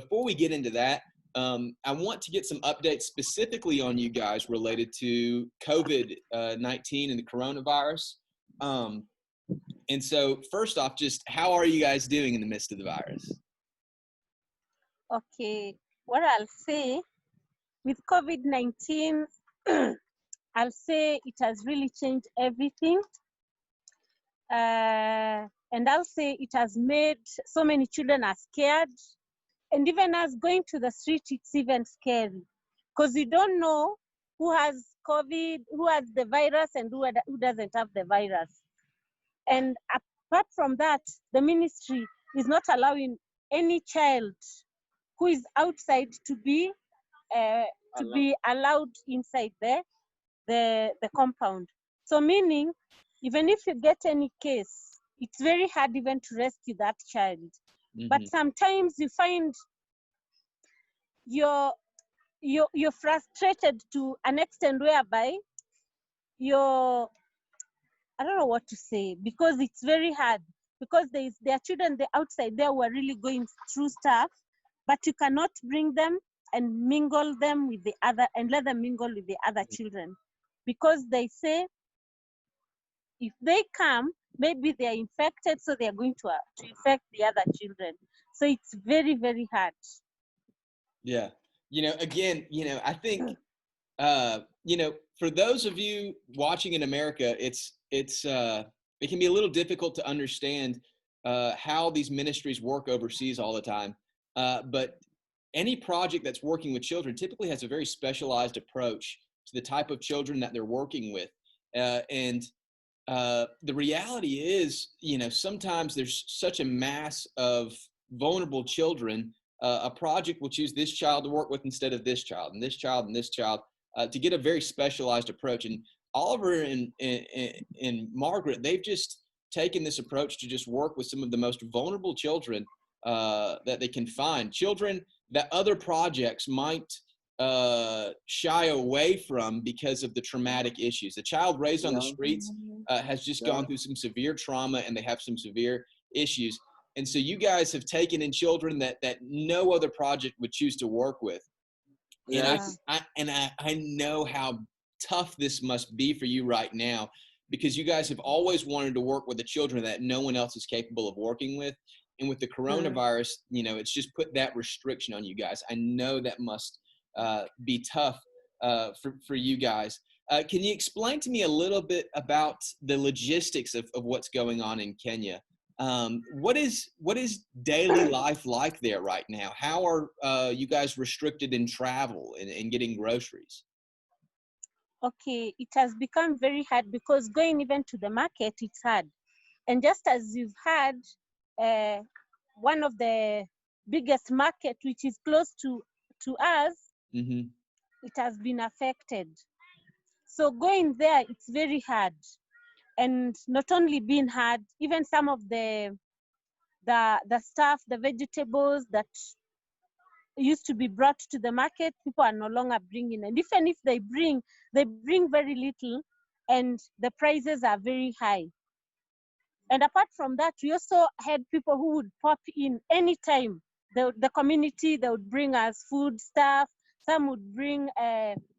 Before we get into that, I want to get some updates specifically on you guys related to COVID-19 and the coronavirus. Um, and so first off, just how are you guys doing in the midst of the virus? Okay, what I'll say with COVID-19, I'll say it has really changed everything. And I'll say it has made so many children are scared. And even us going to the street, it's even scary because you don't know who has COVID, who has the virus, and who doesn't have the virus. And apart from that, the ministry is not allowing any child who is outside to be allowed inside the compound. So meaning, even if you get any case, it's very hard even to rescue that child. But sometimes you find you're frustrated to an extent whereby I don't know what to say, because it's very hard, because there are children there outside there who are really going through stuff, but you cannot bring them and mingle them with the other and let them mingle with the other children, because they say if they come, maybe they are infected, so they are going to infect the other children. So it's very, very hard. Yeah. Again, I think, for those of you watching in America, it can be a little difficult to understand how these ministries work overseas all the time. But any project that's working with children typically has a very specialized approach to the type of children that they're working with. And the reality is, sometimes there's such a mass of vulnerable children. A project will choose this child to work with instead of this child, and this child, and this child, to get a very specialized approach. And Oliver and Margaret, they've just taken this approach to just work with some of the most vulnerable children that they can find. Children that other projects might shy away from because of the traumatic issues. The child raised on the streets has just gone through some severe trauma, and they have some severe issues. And so you guys have taken in children that no other project would choose to work with. Yes. And I know how tough this must be for you right now, because you guys have always wanted to work with the children that no one else is capable of working with. And with the coronavirus, it's just put that restriction on you guys. I know that must be tough for you guys. Can you explain to me a little bit about the logistics of what's going on in Kenya? What is daily life like there right now? How are you guys restricted in travel and getting groceries? Okay, it has become very hard, because going even to the market, it's hard. And just as you've had one of the biggest market, which is close to us, it has been affected. So going there, it's very hard. And not only being hard, even some of the stuff, the vegetables that used to be brought to the market, people are no longer bringing. And even if they bring very little, and the prices are very high. And apart from that, we also had people who would pop in anytime. The community, they would bring us food stuff. Some would bring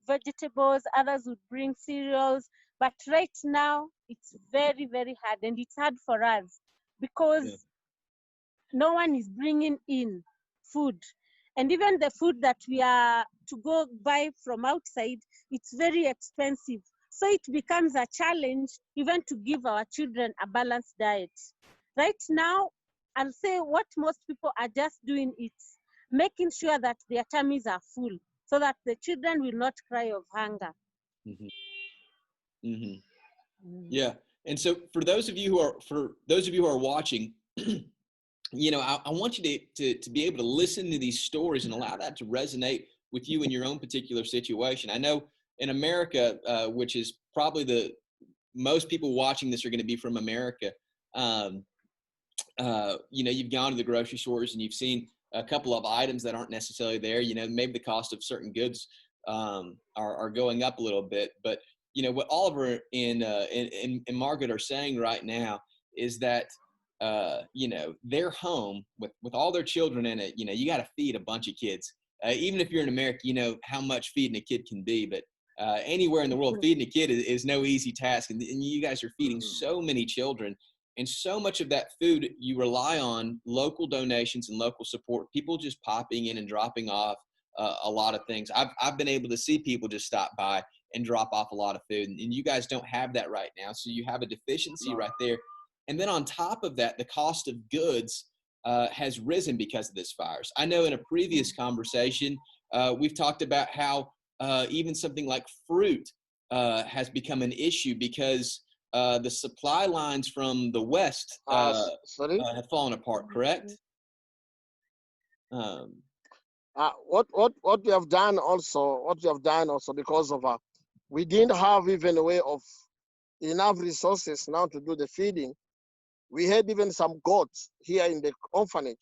vegetables, others would bring cereals. But right now, it's very, very hard. And it's hard for us because no one is bringing in food. And even the food that we are to go buy from outside, it's very expensive. So it becomes a challenge even to give our children a balanced diet. Right now, I'll say what most people are just doing is making sure that their tummies are full so that the children will not cry of hunger. Yeah. And so for those of you who are watching, I want you to be able to listen to these stories and allow that to resonate with you in your own particular situation. I know in America, which is probably most people watching this are going to be from America. You've gone to the grocery stores and you've seen a couple of items that aren't necessarily there. Maybe the cost of certain goods are going up a little bit. But what Oliver and Margaret are saying right now is that their home with all their children in it, you got to feed a bunch of kids. Even if you're in America, you know how much feeding a kid can be, but anywhere in the world, feeding a kid is no easy task. And you guys are feeding so many children, and so much of that food, you rely on local donations and local support, people just popping in and dropping off a lot of things. I've been able to see people just stop by and drop off a lot of food, and you guys don't have that right now. So you have a deficiency right there. And then on top of that, the cost of goods has risen because of this virus. I know in a previous conversation, we've talked about how even something like fruit has become an issue because the supply lines from the West have fallen apart, correct? What we have done also, because of we didn't have even a way of enough resources now to do the feeding. We had even some goats here in the orphanage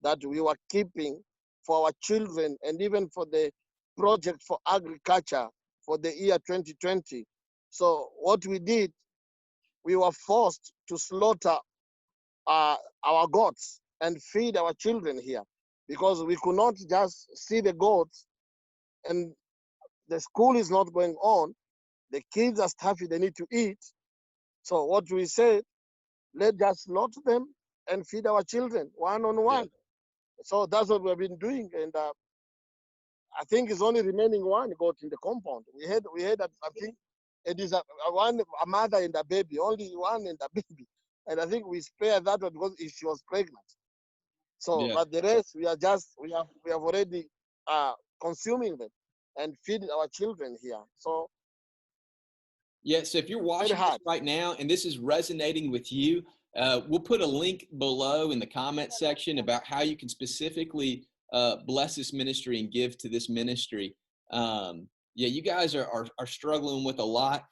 that we were keeping for our children and even for the project for agriculture for the year 2020. So what we did, we were forced to slaughter our goats and feed our children here, because we could not just see the goats and the school is not going on. The kids are starving, they need to eat. So what we said, let's just slaughter them and feed our children one on one. Yeah. So that's what we've been doing. And I think it's only remaining one goat in the compound. We had that, I think it is a mother and a baby, only one and a baby. And I think we spared that one because she was pregnant. So, but the rest, we have already consuming them and feeding our children here. So, yeah. So if you're watching this right now and this is resonating with you, we'll put a link below in the comment section about how you can specifically bless this ministry and give to this ministry. You guys are struggling with a lot.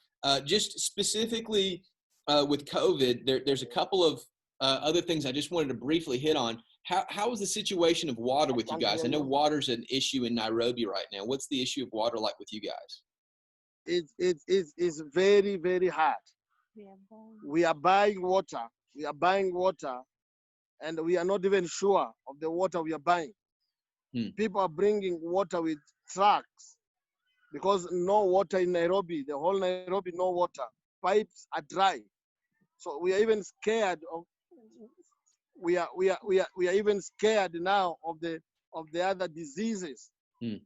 Just specifically with COVID, there's a couple of other things I just wanted to briefly hit on. How is the situation of water with you guys? I know water's an issue in Nairobi right now. What's the issue of water like with you guys? It's very, very hard. We are buying water. And we are not even sure of the water we are buying. People are bringing water with trucks because no water in Nairobi. The whole Nairobi, no water. Pipes are dry. So we are even scared of. We are even scared now of the other diseases. Not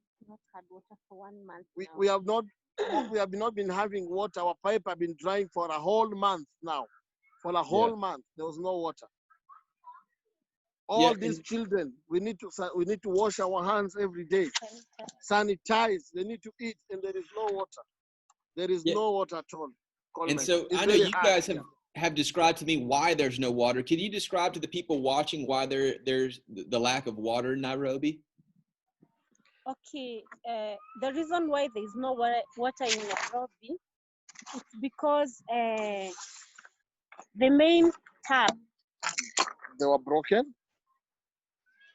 had water for 1 month. We have not been having water. Our pipe have been drying for a whole month now. For a whole month, there was no water. All these children, we need to wash our hands every day, sanitize. They need to eat, and there is no water. There is no water at all. And so I know you guys have described to me why there's no water. Can you describe to the people watching why there's the lack of water in Nairobi? Okay, the reason why there is no water in Nairobi is because the main tap. They were broken.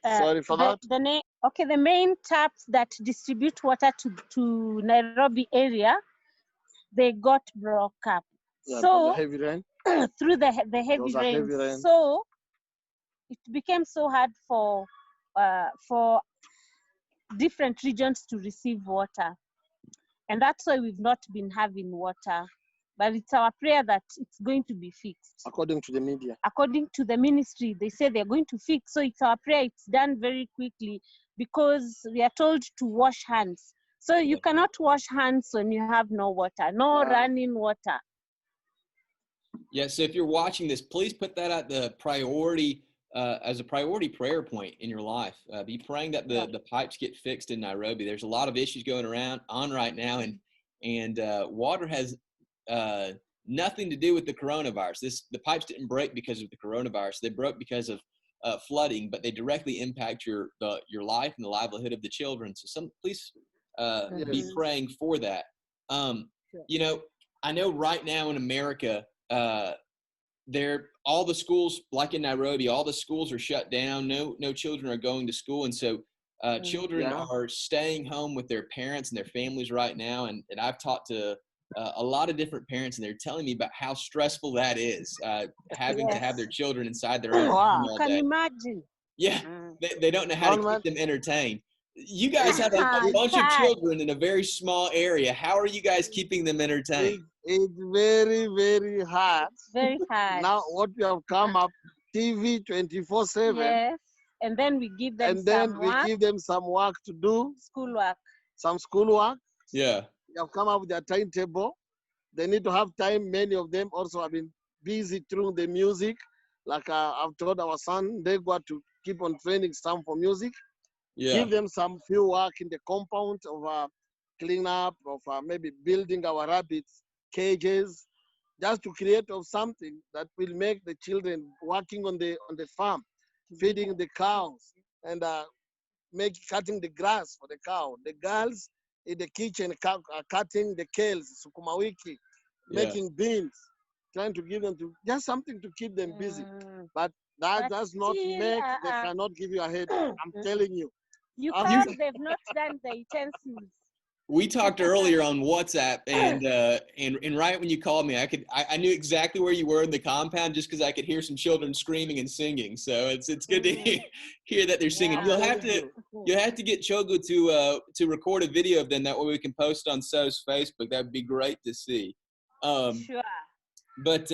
Sorry for that. The main taps that distribute water to Nairobi area, they got broke up. Yeah, so the heavy rain. Through the heavy rain. So it became so hard for different regions to receive water, and that's why we've not been having water. But it's our prayer that it's going to be fixed. According to the media. According to the ministry, they say they're going to fix. So it's our prayer it's done very quickly, because we are told to wash hands. So you cannot wash hands when you have no water, running water. Yeah, so if you're watching this, please put that at the priority, as a priority prayer point in your life. Be praying that the pipes get fixed in Nairobi. There's a lot of issues going on right now, and water has nothing to do with the coronavirus. The pipes didn't break because of the coronavirus. They broke because of flooding, but they directly impact your life and the livelihood of the children. So please be praying for that. I know right now in America, all the schools, like in Nairobi, all the schools are shut down. No children are going to school, and so children are staying home with their parents and their families right now. And I've talked to a lot of different parents, and they're telling me about how stressful that is, having to have their children inside their own room Wow. You all can day. imagine. Yeah, they don't know how to Don't keep them entertained. You guys have a It's bunch of hard. children in a very small area. How are you guys keeping them entertained? It's very, very hard. Very hard. Now, what we have come up, TV 24/7, Yes. And then we give them and then some we work, give them some work to do, schoolwork. some schoolwork. Yeah, We have come up with a timetable. They need to have time. Many of them also have been busy through the music. Like I've told our son, they got to keep on training some for music. yeah, Give them some few work in the compound of cleanup, of maybe building our rabbits cages, just to create of something that will make the children working on the farm, feeding the cows, and cutting the grass for the cow. The girls in the kitchen cutting the kales, sukuma wiki, yeah. making beans, trying to give them just something to keep them busy. But that But does not still, make, they cannot give you a headache. I'm telling you. you After- can't. They've not done the utensils. We talked earlier on WhatsApp, and right when you called me, I knew exactly where you were in the compound just because I could hear some children screaming and singing. So it's good to hear that they're singing. Yeah. You'll have to get Chogo to record a video of them. That way we can post on SO's Facebook. That'd be great to see. Sure. But